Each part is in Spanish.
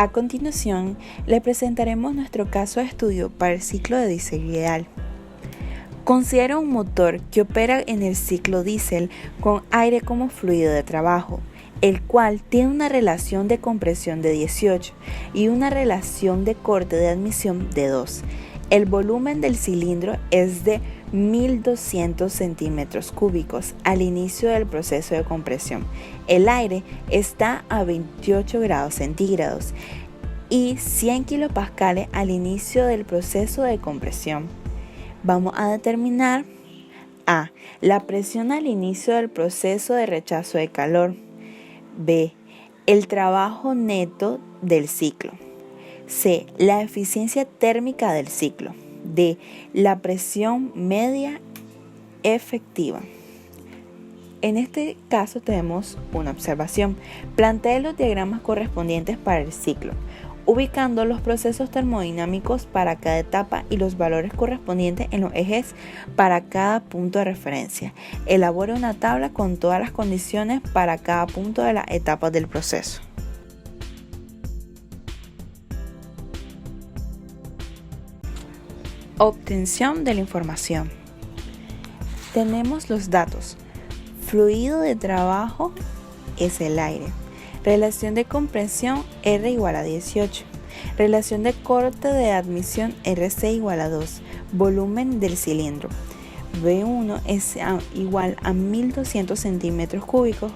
A continuación, le presentaremos nuestro caso de estudio para el ciclo de diésel ideal. Considera un motor que opera en el ciclo diésel con aire como fluido de trabajo, el cual tiene una relación de compresión de 18 y una relación de corte de admisión de 2. El volumen del cilindro es de 1200 centímetros cúbicos al inicio del proceso de compresión. El aire está a 28 grados centígrados y 100 kilopascales al inicio del proceso de compresión. Vamos a determinar A. La presión al inicio del proceso de rechazo de calor. B. El trabajo neto del ciclo. C. La eficiencia térmica del ciclo. D. La presión media efectiva. En este caso tenemos una observación. Plantee los diagramas correspondientes para el ciclo, ubicando los procesos termodinámicos para cada etapa y los valores correspondientes en los ejes para cada punto de referencia. Elabore una tabla con todas las condiciones para cada punto de las etapas del proceso. Obtención de la información. Tenemos los datos. Fluido de trabajo es el aire. Relación de compresión R igual a 18. Relación de corte de admisión RC igual a 2. Volumen del cilindro. V1 es igual a 1200 centímetros cúbicos,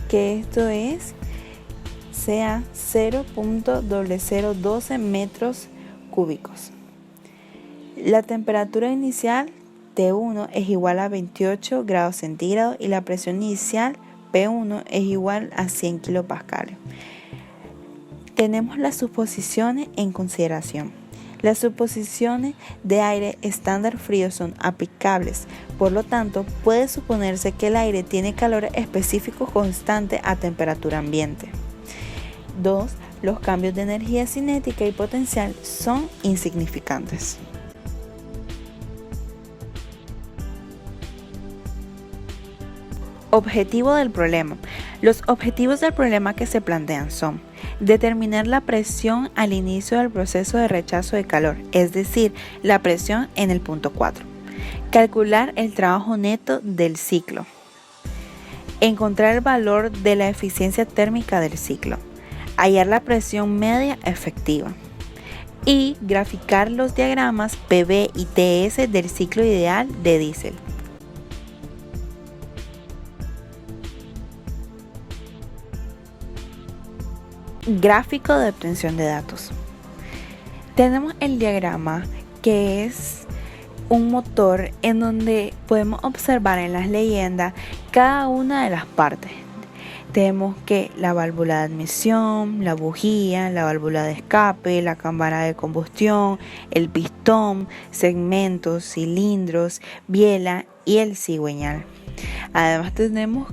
que esto es sea 0.0012 metros cúbicos. La temperatura inicial T1 es igual a 28 grados centígrados y la presión inicial P1 es igual a 100 kilopascales. Tenemos las suposiciones en consideración. Las suposiciones de aire estándar frío son aplicables, por lo tanto, puede suponerse que el aire tiene calor específico constante a temperatura ambiente. 2. Los cambios de energía cinética y potencial son insignificantes. Objetivo del problema. Los objetivos del problema que se plantean son determinar la presión al inicio del proceso de rechazo de calor, es decir, la presión en el punto 4. Calcular el trabajo neto del ciclo. Encontrar el valor de la eficiencia térmica del ciclo. Hallar la presión media efectiva. Y graficar los diagramas PV y TS del ciclo ideal de diésel. Gráfico de obtención de datos. Tenemos el diagrama que es un motor en donde podemos observar en las leyendas cada una de las partes. Tenemos que la válvula de admisión, la bujía, la válvula de escape, la cámara de combustión, el pistón, segmentos, cilindros, biela y el cigüeñal. Además tenemos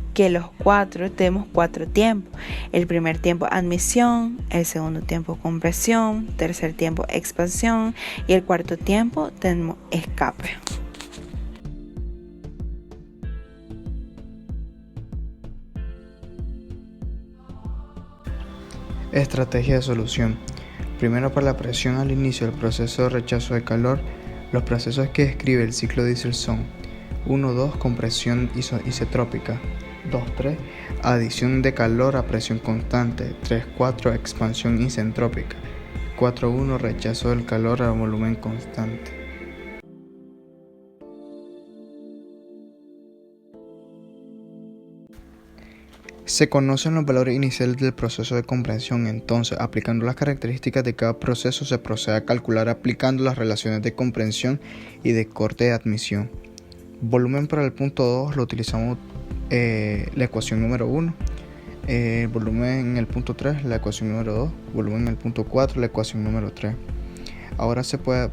cuatro tiempos. El primer tiempo admisión, el segundo tiempo compresión, tercer tiempo expansión y el cuarto tiempo tenemos escape. Estrategia de solución. Primero, para la presión al inicio del proceso de rechazo de calor, los procesos que describe el ciclo diésel son 1-2 compresión isentrópica, 2-3 adición de calor a presión constante, 3-4 expansión isentrópica, 4-1 rechazo del calor a volumen constante. Se conocen los valores iniciales del proceso de compresión, entonces, aplicando las características de cada proceso, se procede a calcular aplicando las relaciones de compresión y de corte de admisión. Volumen para el punto 2 lo utilizamos la ecuación número 1, volumen en el punto 3 la ecuación número 2, volumen en el punto 4 la ecuación número 3. Ahora se puede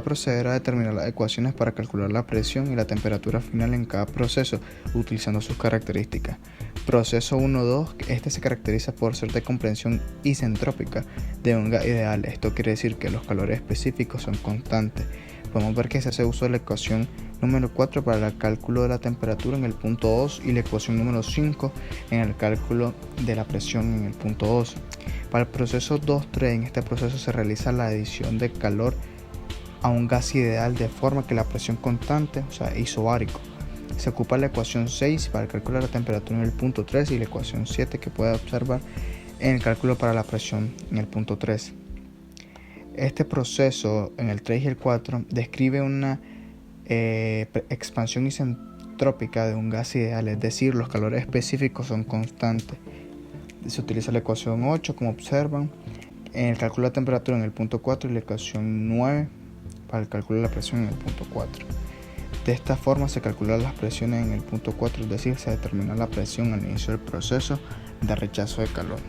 proceder a determinar las ecuaciones para calcular la presión y la temperatura final en cada proceso utilizando sus características. Proceso 1-2, este se caracteriza por ser de compresión isentrópica de un gas ideal. Esto quiere decir que los calores específicos son constantes. Podemos ver que se hace uso de la ecuación número 4 para el cálculo de la temperatura en el punto 2 y la ecuación número 5 en el cálculo de la presión en el punto 2. Para el proceso 2.3, en este proceso se realiza la adición de calor a un gas ideal de forma que la presión constante, o sea, isobárico. Se ocupa la ecuación 6 para calcular la temperatura en el punto 3 y la ecuación 7 que puede observar en el cálculo para la presión en el punto 3. Este proceso en el 3 y el 4 describe una expansión isentrópica de un gas ideal, es decir, los calores específicos son constantes. Se utiliza la ecuación 8 como observan en el cálculo de la temperatura en el punto 4 y la ecuación 9 para el cálculo de la presión en el punto 4. De esta forma se calculan las presiones en el punto 4, es decir, se determina la presión al inicio del proceso de rechazo de calor.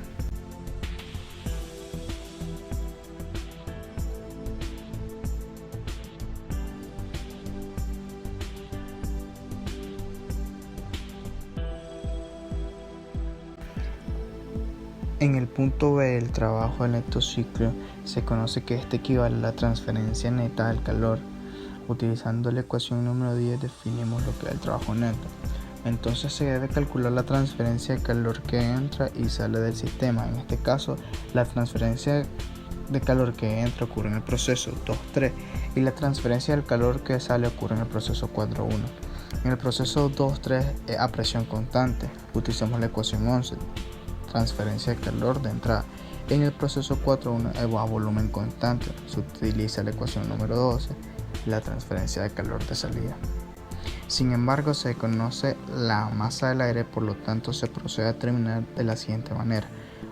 En el punto B del trabajo del neto ciclo se conoce que este equivale a la transferencia neta del calor. Utilizando la ecuación número 10 definimos lo que es el trabajo neto. Entonces se debe calcular la transferencia de calor que entra y sale del sistema. En este caso, la transferencia de calor que entra ocurre en el proceso 2.3 y la transferencia del calor que sale ocurre en el proceso 4.1. En el proceso 2.3 a presión constante, utilizamos la ecuación 11. Transferencia de calor de entrada. En el proceso 4.1 a volumen constante se utiliza la ecuación número 12, la transferencia de calor de salida. Sin embargo, se conoce la masa del aire, por lo tanto se procede a determinar de la siguiente manera,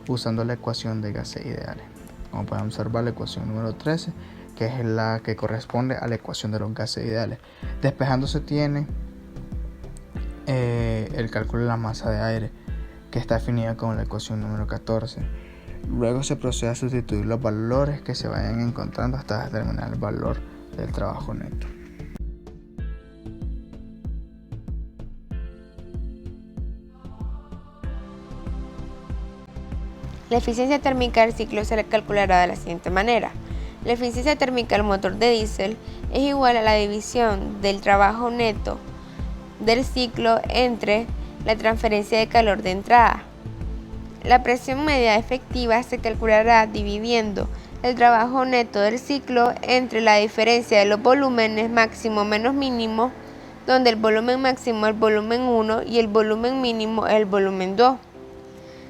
usando la ecuación de gases ideales. Como pueden observar, la ecuación número 13, que es la que corresponde a la ecuación de los gases ideales. Despejando se tiene el cálculo de la masa de aire, que está definida con la ecuación número 14. Luego se procede a sustituir los valores que se vayan encontrando hasta determinar el valor del trabajo neto. La eficiencia térmica del ciclo se calculará de la siguiente manera. La eficiencia térmica del motor de diésel es igual a la división del trabajo neto del ciclo entre la transferencia de calor de entrada. La presión media efectiva se calculará dividiendo el trabajo neto del ciclo entre la diferencia de los volúmenes máximo menos mínimo, donde el volumen máximo es el volumen 1 y el volumen mínimo es el volumen 2.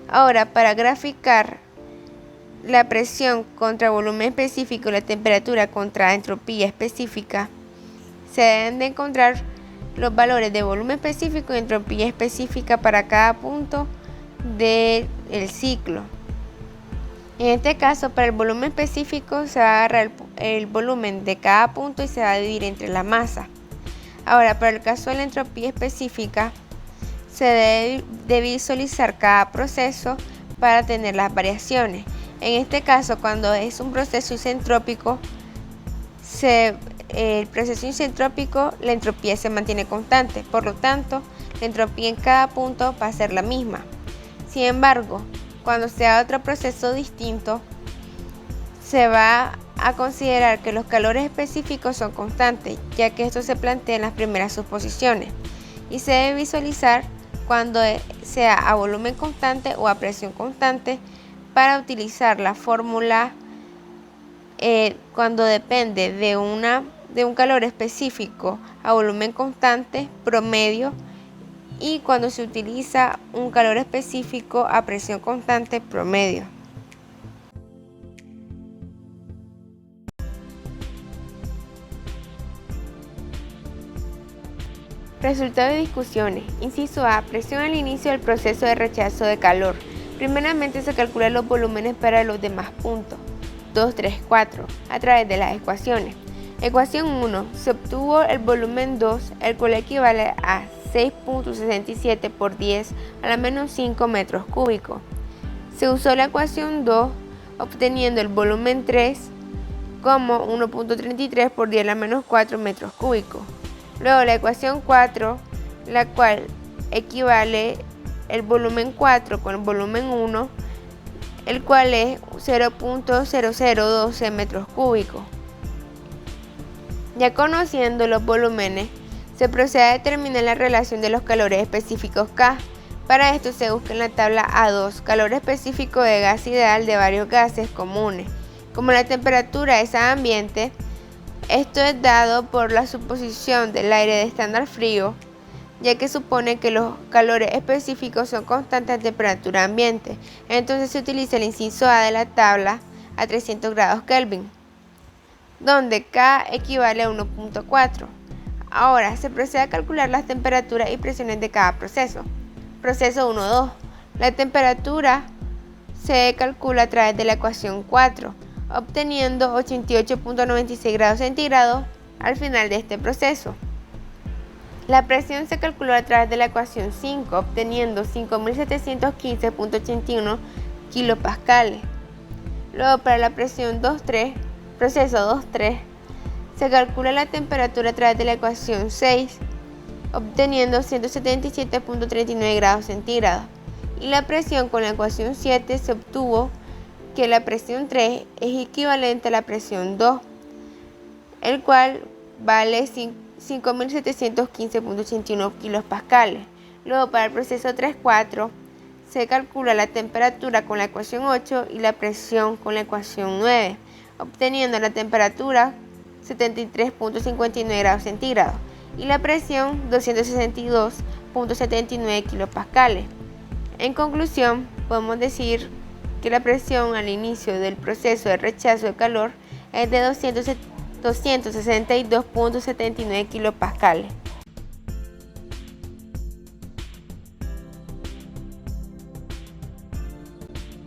Ahora, para graficar la presión contra volumen específico y la temperatura contra entropía específica, se deben de encontrar los valores de volumen específico y entropía específica para cada punto del ciclo. En este caso, para el volumen específico se va a agarrar el volumen de cada punto y se va a dividir entre la masa. Ahora, para el caso de la entropía específica, se debe de visualizar cada proceso para tener las variaciones. En este caso, cuando es un proceso isentrópico, el proceso isentrópico, la entropía se mantiene constante, por lo tanto, la entropía en cada punto va a ser la misma. Sin embargo, cuando sea otro proceso distinto, se va a considerar que los calores específicos son constantes, ya que esto se plantea en las primeras suposiciones, y se debe visualizar cuando sea a volumen constante o a presión constante para utilizar la fórmula cuando depende de un calor específico a volumen constante promedio y cuando se utiliza un calor específico a presión constante promedio. Resultado de discusiones. Inciso A. Presión al inicio del proceso de rechazo de calor. Primeramente se calculan los volúmenes para los demás puntos. 2, 3, 4. A través de las ecuaciones. Ecuación 1. Se obtuvo el volumen 2, el cual equivale a 6.67 por 10 a la menos 5 metros cúbicos. Se usó la ecuación 2, obteniendo el volumen 3 como 1.33 por 10 a la menos 4 metros cúbicos. Luego la ecuación 4, la cual equivale el volumen 4 con el volumen 1, el cual es 0.0012 metros cúbicos. Ya conociendo los volúmenes, se procede a determinar la relación de los calores específicos K Para esto se busca en la tabla A2 calor específico de gas ideal de varios gases comunes. Como la temperatura es a ambiente, esto es dado por la suposición del aire de estándar frío, ya que supone que los calores específicos son constantes a temperatura ambiente. Entonces se utiliza el inciso A de la tabla a 300 grados Kelvin, donde K equivale a 1.4. Ahora se procede a calcular las temperaturas y presiones de cada proceso. Proceso 1.2. La temperatura se calcula a través de la ecuación 4, obteniendo 88.96 grados centígrados al final de este proceso. La presión se calculó a través de la ecuación 5, obteniendo 5.715.81 kilopascales. Luego, para la presión 2.3, proceso 2.3, se calcula la temperatura a través de la ecuación 6, obteniendo 177.39 grados centígrados. Y la presión con la ecuación 7 se obtuvo que la presión 3 es equivalente a la presión 2, el cual vale 5.715.81 kilopascales. Luego, para el proceso 3.4, se calcula la temperatura con la ecuación 8 y la presión con la ecuación 9, obteniendo la temperatura 73.59 grados centígrados y la presión 262.79 kilopascales. En conclusión, podemos decir que la presión al inicio del proceso de rechazo de calor es de 262.79 kilopascales.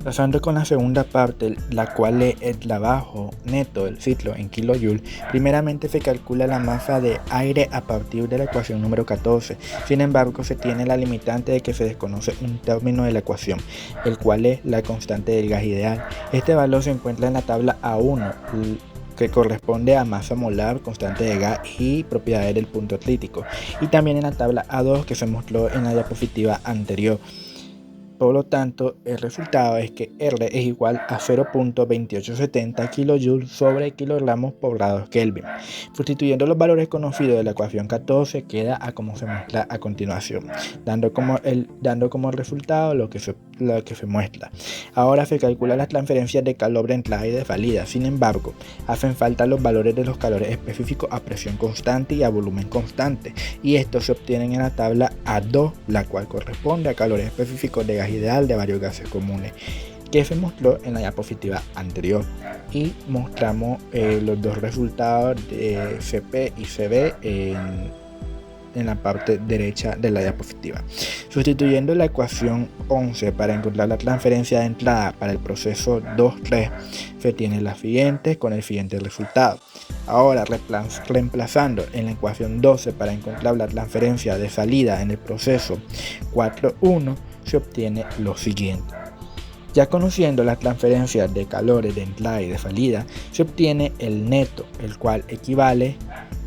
Pasando con la segunda parte, la cual es el trabajo neto del ciclo en kilojoule, primeramente se calcula la masa de aire a partir de la ecuación número 14. Sin embargo, se tiene la limitante de que se desconoce un término de la ecuación, el cual es la constante del gas ideal. Este valor se encuentra en la tabla A1, que corresponde a masa molar, constante de gas y propiedades del punto crítico, y también en la tabla A2 que se mostró en la diapositiva anterior. Por lo tanto, el resultado es que R es igual a 0.2870 kJ sobre kilogramos por grados Kelvin. Sustituyendo los valores conocidos de la ecuación 14, queda a como se muestra a continuación, dando como resultado lo que se muestra. Ahora se calculan las transferencias de calor de entrada y de salida. Sin embargo, hacen falta los valores de los calores específicos a presión constante y a volumen constante, y estos se obtienen en la tabla A2, la cual corresponde a calores específicos de gas ideal de varios gases comunes, que se mostró en la diapositiva anterior, y mostramos los dos resultados de CP y CB en la parte derecha de la diapositiva. Sustituyendo la ecuación 11 para encontrar la transferencia de entrada para el proceso 2.3, se tiene la siguiente con el siguiente resultado. Ahora, reemplazando en la ecuación 12 para encontrar la transferencia de salida en el proceso 4.1, se obtiene lo siguiente. Ya conociendo las transferencias de calores de entrada y de salida, se obtiene el neto, el cual equivale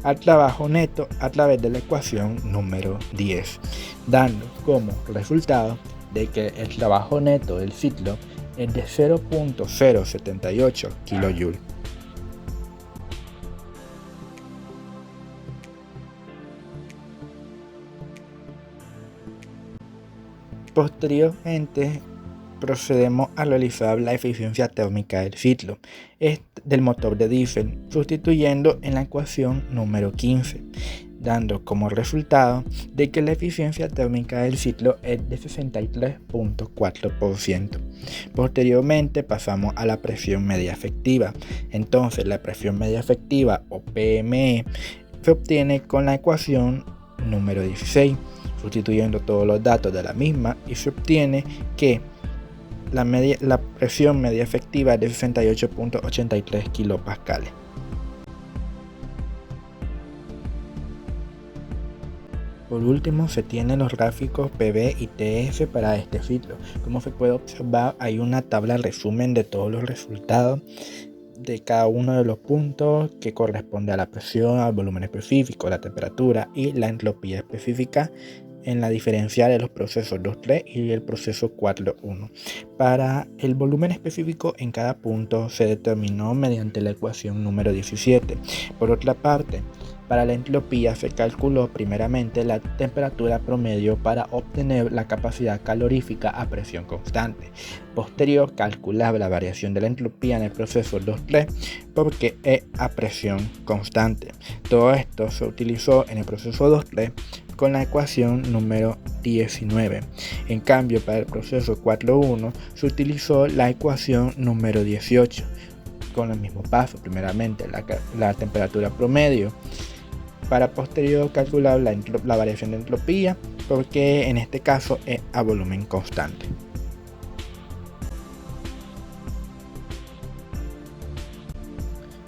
al trabajo neto a través de la ecuación número 10, dando como resultado de que el trabajo neto del ciclo es de 0.078 kJ. Posteriormente, procedemos a realizar la eficiencia térmica del ciclo del motor de diésel, sustituyendo en la ecuación número 15, dando como resultado de que la eficiencia térmica del ciclo es de 63.4%. Posteriormente pasamos a la presión media efectiva. Entonces, la presión media efectiva, o PME, se obtiene con la ecuación número 16, sustituyendo todos los datos de la misma, y se obtiene que la presión media efectiva es de 68.83 kilopascales. Por último, se tienen los gráficos PV y TS para este ciclo. Como se puede observar, hay una tabla resumen de todos los resultados de cada uno de los puntos que corresponde a la presión, al volumen específico, la temperatura y la entropía específica en la diferencial de los procesos 2.3 y el proceso 4.1. Para el volumen específico en cada punto se determinó mediante la ecuación número 17. Por otra parte, Para la entropía se calculó primeramente la temperatura promedio para obtener la capacidad calorífica a presión constante. Posterior, calcular la variación de la entropía en el proceso 2-3 porque es a presión constante. Todo esto se utilizó en el proceso 2-3 con la ecuación número 19. En cambio, para el proceso 4.1 se utilizó la ecuación número 18 con el mismo paso. Primeramente la temperatura promedio para posterior calcular la variación de entropía, porque en este caso es a volumen constante.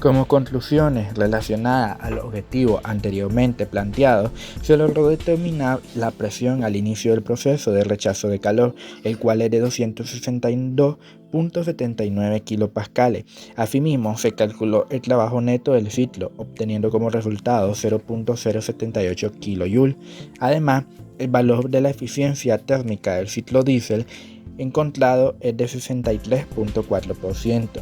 Como conclusiones relacionadas al objetivo anteriormente planteado, se logró determinar la presión al inicio del proceso de rechazo de calor, el cual es de 262.79 kilopascales. Asimismo, se calculó el trabajo neto del ciclo, obteniendo como resultado 0.078 kJ. Además, el valor de la eficiencia térmica del ciclo diésel encontrado es de 63.4%,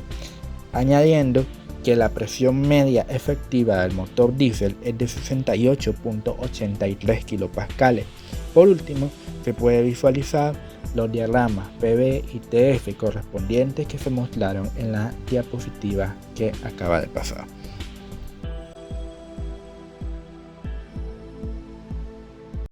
añadiendo que la presión media efectiva del motor diésel es de 68.83 kilopascales. Por último, se puede visualizar los diagramas PV y TF correspondientes que se mostraron en la diapositiva que acaba de pasar.